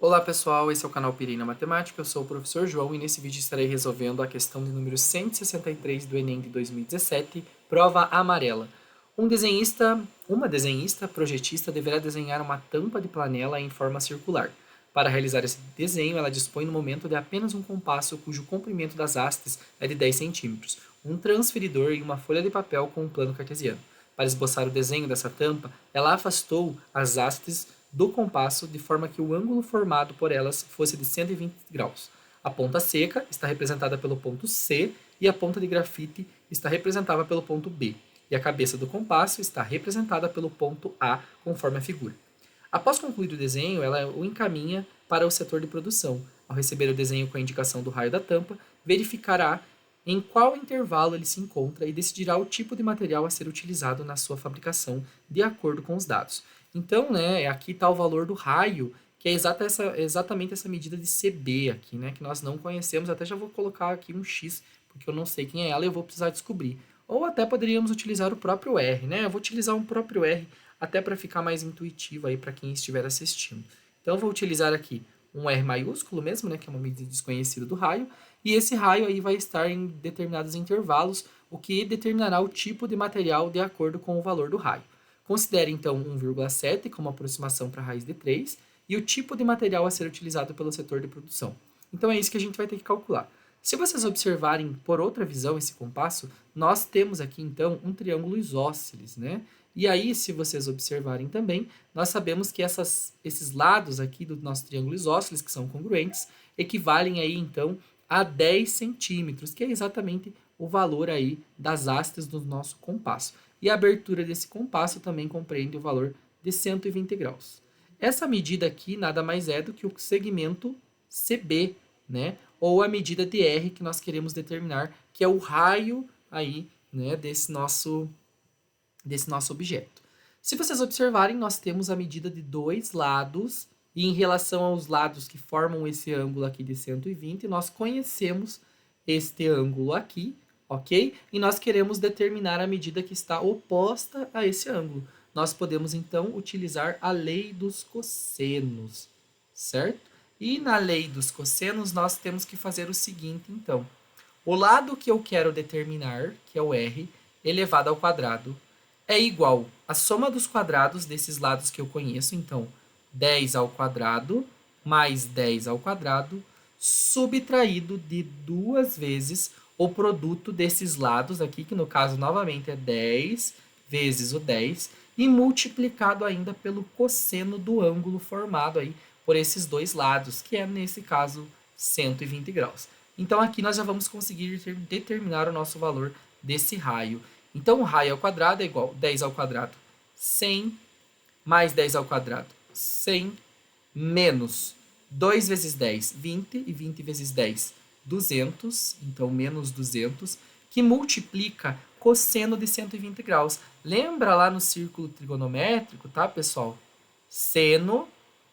Olá pessoal, esse é o canal Pirei na Matemática, eu sou o professor João e nesse vídeo estarei resolvendo a questão de número 163 do Enem de 2017, prova amarela. Uma desenhista projetista deverá desenhar uma tampa de panela em forma circular. Para realizar esse desenho, ela dispõe no momento de apenas um compasso cujo comprimento das hastes é de 10 centímetros, um transferidor e uma folha de papel com um plano cartesiano. Para esboçar o desenho dessa tampa, ela afastou as hastes do compasso de forma que o ângulo formado por elas fosse de 120 graus. A ponta seca está representada pelo ponto C e a ponta de grafite está representada pelo ponto B. E a cabeça do compasso está representada pelo ponto A, conforme a figura. Após concluir o desenho, ela o encaminha para o setor de produção. Ao receber o desenho com a indicação do raio da tampa, verificará em qual intervalo ele se encontra e decidirá o tipo de material a ser utilizado na sua fabricação, de acordo com os dados. Então, né, aqui está o valor do raio, que é exatamente essa medida de CB aqui, né, que nós não conhecemos. Até já vou colocar aqui um X, porque eu não sei quem é ela e eu vou precisar descobrir. Ou até poderíamos utilizar o próprio R, né? Eu vou utilizar um próprio R até para ficar mais intuitivo aí para quem estiver assistindo. Então, eu vou utilizar aqui um R maiúsculo mesmo, né, que é uma medida desconhecida do raio, e esse raio aí vai estar em determinados intervalos, o que determinará o tipo de material de acordo com o valor do raio. Considere então 1,7 como aproximação para a raiz de 3 e o tipo de material a ser utilizado pelo setor de produção. Então é isso que a gente vai ter que calcular. Se vocês observarem por outra visão esse compasso, nós temos aqui então um triângulo isósceles, né? E aí, se vocês observarem também, nós sabemos que esses lados aqui do nosso triângulo isósceles, que são congruentes, equivalem aí então a 10 centímetros, que é exatamente o valor aí das hastes do nosso compasso. E a abertura desse compasso também compreende o valor de 120 graus. Essa medida aqui nada mais é do que o segmento CB, né? Ou a medida de R que nós queremos determinar, que é o raio aí, né, desse nosso objeto. Se vocês observarem, nós temos a medida de dois lados, e em relação aos lados que formam esse ângulo aqui de 120, nós conhecemos este ângulo aqui, ok? E nós queremos determinar a medida que está oposta a esse ângulo. Nós podemos, então, utilizar a lei dos cossenos, certo? E na lei dos cossenos, nós temos que fazer o seguinte, então. O lado que eu quero determinar, que é o R, elevado ao quadrado, é igual à soma dos quadrados desses lados que eu conheço. Então, 10 ao quadrado mais 10 ao quadrado, subtraído de duas vezes o produto desses lados aqui, que no caso, novamente, é 10 vezes o 10, e multiplicado ainda pelo cosseno do ângulo formado aí por esses dois lados, que é, nesse caso, 120 graus. Então, aqui nós já vamos conseguir determinar o nosso valor desse raio. Então, o raio ao quadrado é igual a 10 ao quadrado, 100, mais 10 ao quadrado, 100, menos 2 vezes 10, 20, e 20 vezes 10, 200, então menos 200, que multiplica cosseno de 120 graus. Lembra lá no círculo trigonométrico, tá, pessoal? Seno,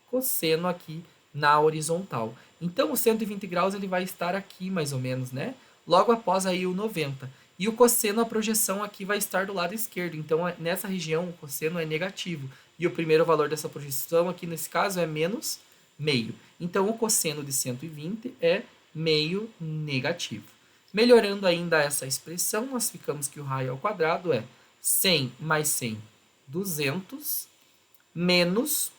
cosseno aqui na horizontal. Então, o 120 graus ele vai estar aqui, mais ou menos, né? Logo após aí o 90. E o cosseno, a projeção aqui vai estar do lado esquerdo. Então, nessa região, o cosseno é negativo. E o primeiro valor dessa projeção aqui, nesse caso, é menos meio. Então, o cosseno de 120 é meio negativo. Melhorando ainda essa expressão, nós ficamos que o raio ao quadrado é 100 mais 100, 200, menos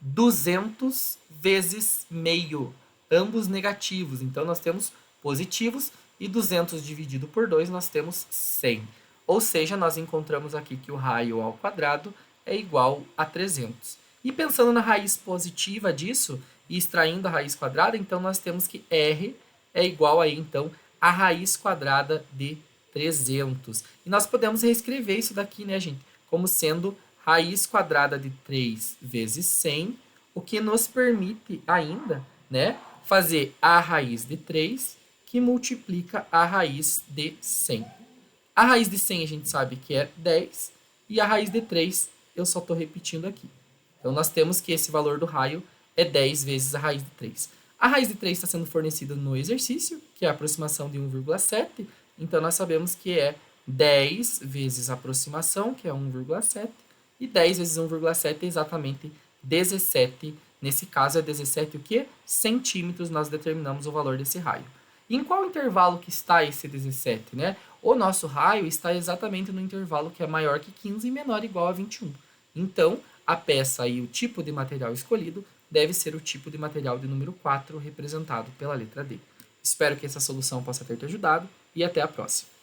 200 vezes meio, ambos negativos. Então, nós temos positivos e 200 dividido por 2, nós temos 100. Ou seja, nós encontramos aqui que o raio ao quadrado é igual a 300. E pensando na raiz positiva disso, e extraindo a raiz quadrada, então nós temos que R é igual aí, então, a raiz quadrada de 300. E nós podemos reescrever isso daqui, né, gente? Como sendo raiz quadrada de 3 vezes 100, o que nos permite ainda, né, fazer a raiz de 3, que multiplica a raiz de 100. A raiz de 100 a gente sabe que é 10, e a raiz de 3 eu só estou repetindo aqui. Então, nós temos que esse valor do raio é 10 vezes a raiz de 3. A raiz de 3 está sendo fornecida no exercício, que é a aproximação de 1,7. Então, nós sabemos que é 10 vezes a aproximação, que é 1,7. E 10 vezes 1,7 é exatamente 17 Nesse caso é 17 o quê? Centímetros nós determinamos o valor desse raio. E em qual intervalo que está esse 17, né? O nosso raio está exatamente no intervalo que é maior que 15 e menor ou igual a 21. Então, a peça e o tipo de material escolhido deve ser o tipo de material de número 4, representado pela letra D. Espero que essa solução possa ter te ajudado e até a próxima.